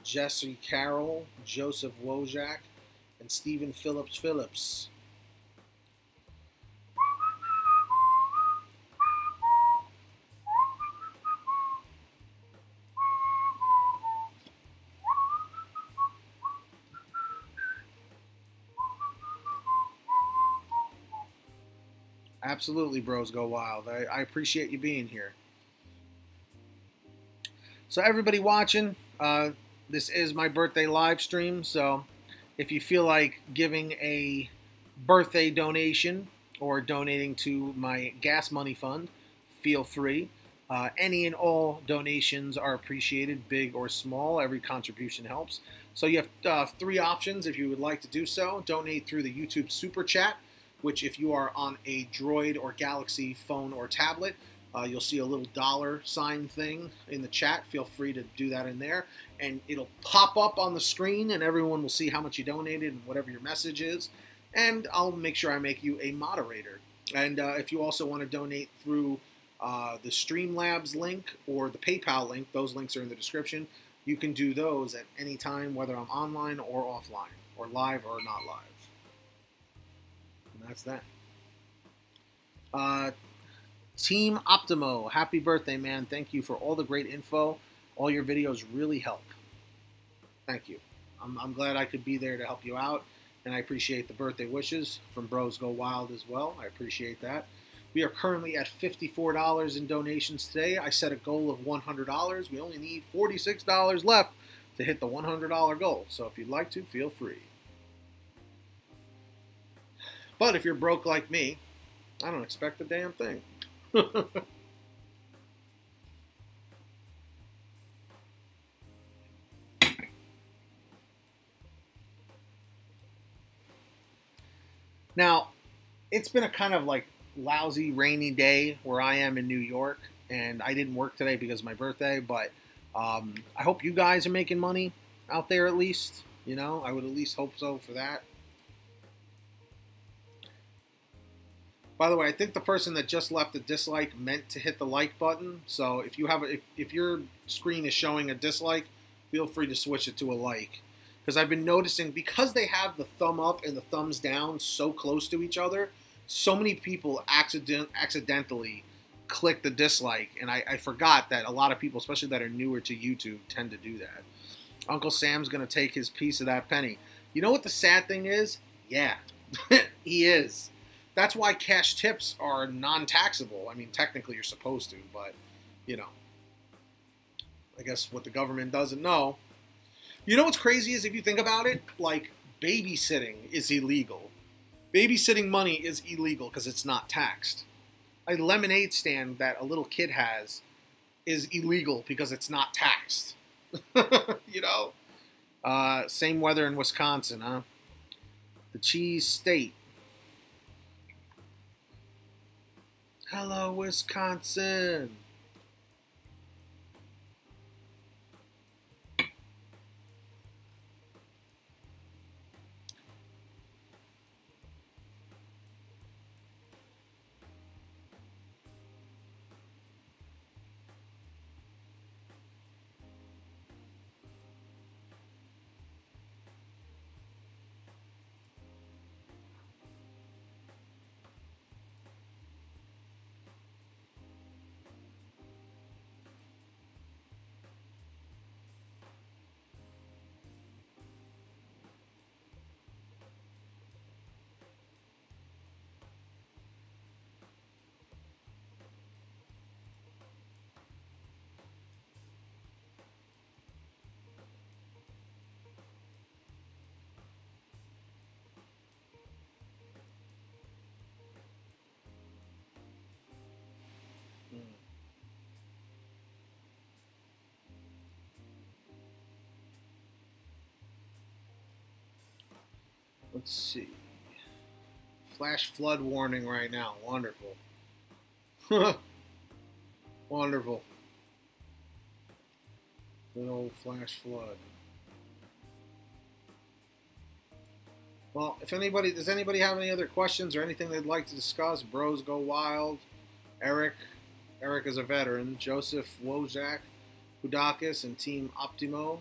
Speaker 1: Jesse Carroll, Joseph Wojak, and Stephen Phillips. Absolutely, Bros Go Wild. I appreciate you being here. So everybody watching, this is my birthday live stream. So if you feel like giving a birthday donation or donating to my gas money fund, feel free. Any and all donations are appreciated, big or small. Every contribution helps. So you have 3 options if you would like to do so. Donate through the YouTube Super Chat, which if you are on a Droid or Galaxy phone or tablet, you'll see a little $ thing in the chat. Feel free to do that in there. And it'll pop up on the screen, and everyone will see how much you donated and whatever your message is. And I'll make sure I make you a moderator. And if you also want to donate through the Streamlabs link or the PayPal link, those links are in the description. You can do those at any time, whether I'm online or offline, or live or not live. And that's that. Team Optimo, happy birthday, man. Thank you for all the great info. All your videos really help. Thank you. I'm glad I could be there to help you out, and I appreciate the birthday wishes from Bros Go Wild as well. I appreciate that. We are currently at $54 in donations today. I set a goal of $100. We only need $46 left to hit the $100 goal. So if you'd like to, feel free. But if you're broke like me, I don't expect a damn thing. Now, it's been a kind of like lousy, rainy day where I am in New York, and I didn't work today because of my birthday, but I hope you guys are making money out there at least. You know, I would at least hope so for that. By the way, I think the person that just left a dislike meant to hit the like button. So if you have if your screen is showing a dislike, feel free to switch it to a like. Because I've been noticing, because they have the thumb up and the thumbs down so close to each other, so many people accidentally click the dislike. And I forgot that a lot of people, especially that are newer to YouTube, tend to do that. Uncle Sam's going to take his piece of that penny. You know what the sad thing is? Yeah, he is. That's why cash tips are non-taxable. I mean, technically you're supposed to, but, you know, I guess what the government doesn't know. You know what's crazy is, if you think about it, like, babysitting is illegal. Babysitting money is illegal because it's not taxed. A lemonade stand that a little kid has is illegal because it's not taxed. You know? Same weather in Wisconsin, huh? The cheese state. Hello, Wisconsin. Let's see. Flash flood warning right now. Wonderful. Wonderful. Good old flash flood. Well, if anybody, does anybody have any other questions or anything they'd like to discuss? Bros Go Wild. Eric is a veteran. Joseph Wojak, Hudakis, and Team Optimo.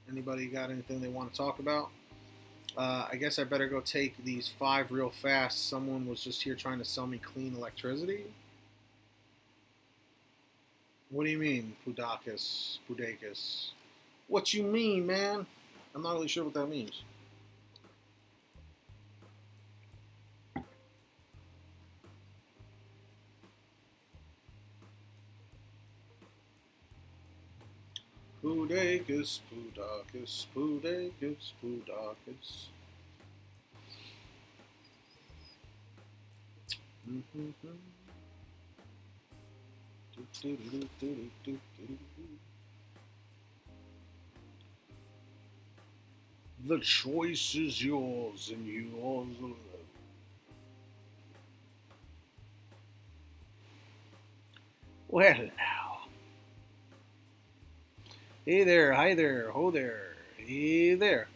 Speaker 1: Anybody got anything they want to talk about? I guess I better go take these 5 real fast. Someone was just here trying to sell me clean electricity. What do you mean, Pudakis? What you mean, man? I'm not really sure what that means. Pudakis. The choice is yours, and yours alone. Well now. Hey there, hi there, ho there, hey there.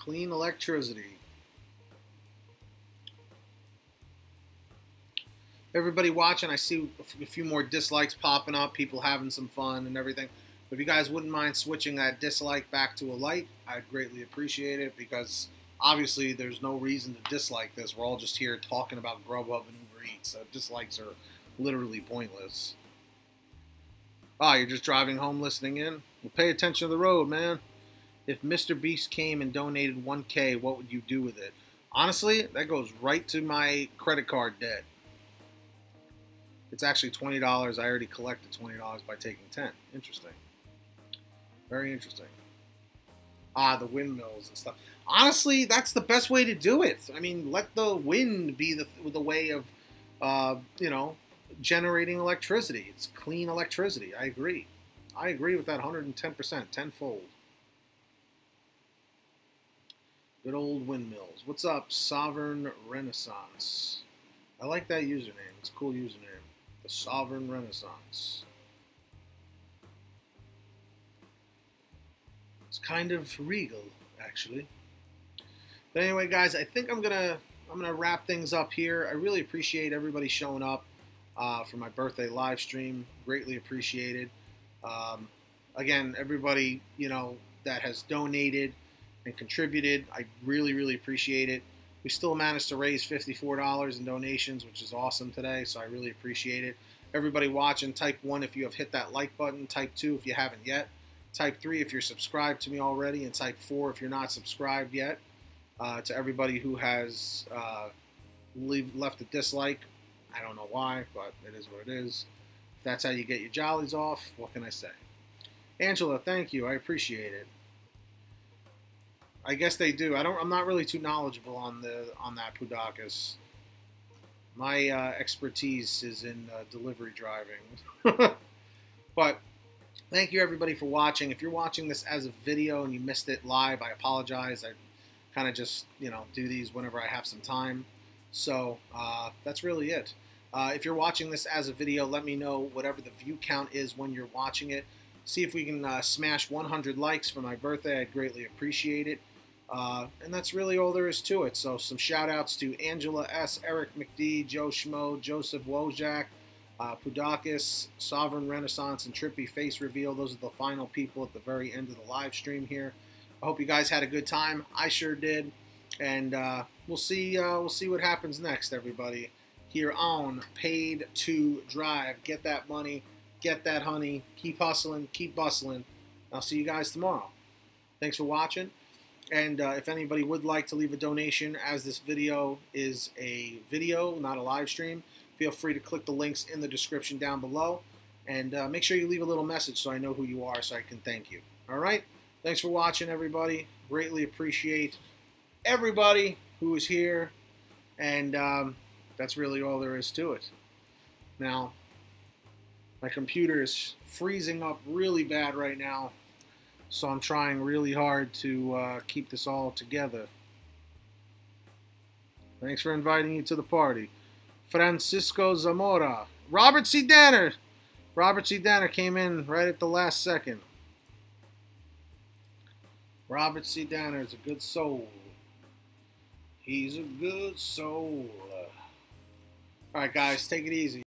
Speaker 1: Clean electricity. Everybody watching, I see a few more dislikes popping up, people having some fun and everything. But if you guys wouldn't mind switching that dislike back to a like, I'd greatly appreciate it, because obviously there's no reason to dislike this. We're all just here talking about Grubhub and Uber Eats, so dislikes are literally pointless. Ah, you're just driving home listening in? Well, pay attention to the road, man. If Mr. Beast came and donated 1K, what would you do with it? Honestly, that goes right to my credit card debt. It's actually $20. I already collected $20 by taking 10. Interesting. Very interesting. Ah, the windmills and stuff. Honestly, that's the best way to do it. I mean, let the wind be the way of, you know, generating electricity. It's clean electricity. I agree. I agree with that 110%, tenfold. Good old windmills. What's up, Sovereign Renaissance? I like that username. It's a cool username. The Sovereign Renaissance. It's kind of regal, actually. But anyway, guys, I think I'm gonna wrap things up here. I really appreciate everybody showing up for my birthday live stream. Greatly appreciated. Again, everybody, you know, that has donated and contributed, I really, really appreciate it. We still managed to raise $54 in donations, which is awesome today, so I really appreciate it. Everybody watching, type 1 if you have hit that like button, type 2 if you haven't yet, type 3 if you're subscribed to me already, and type 4 if you're not subscribed yet. To everybody who has left a dislike, I don't know why, but it is what it is. If that's how you get your jollies off, what can I say? Angela, thank you. I appreciate it. I guess they do. I'm not really too knowledgeable on that, Pudakis. My expertise is in delivery driving. But thank you everybody for watching. If you're watching this as a video and you missed it live, I apologize. I kind of just, you know, do these whenever I have some time. So that's really it. If you're watching this as a video, let me know whatever the view count is when you're watching it. See if we can smash 100 likes for my birthday. I'd greatly appreciate it. And that's really all there is to it. So some shout outs to Angela S., Eric McD, Joe Schmo, Joseph Wojak, Pudakis, Sovereign Renaissance, and Trippy Face Reveal. Those are the final people at the very end of the live stream here. I hope you guys had a good time. I sure did. And we'll see what happens next, everybody, here on Paid to Drive. Get that money, get that honey, keep hustling, keep bustling. I'll see you guys tomorrow. Thanks for watching. And if anybody would like to leave a donation, as this video is a video, not a live stream, feel free to click the links in the description down below. And make sure you leave a little message so I know who you are, so I can thank you. All right? Thanks for watching, everybody. Greatly appreciate everybody who is here. And that's really all there is to it. Now, my computer is freezing up really bad right now. So I'm trying really hard to keep this all together. Thanks for inviting me to the party. Francisco Zamora. Robert C. Danner. Robert C. Danner came in right at the last second. Robert C. Danner is a good soul. He's a good soul. All right, guys, take it easy.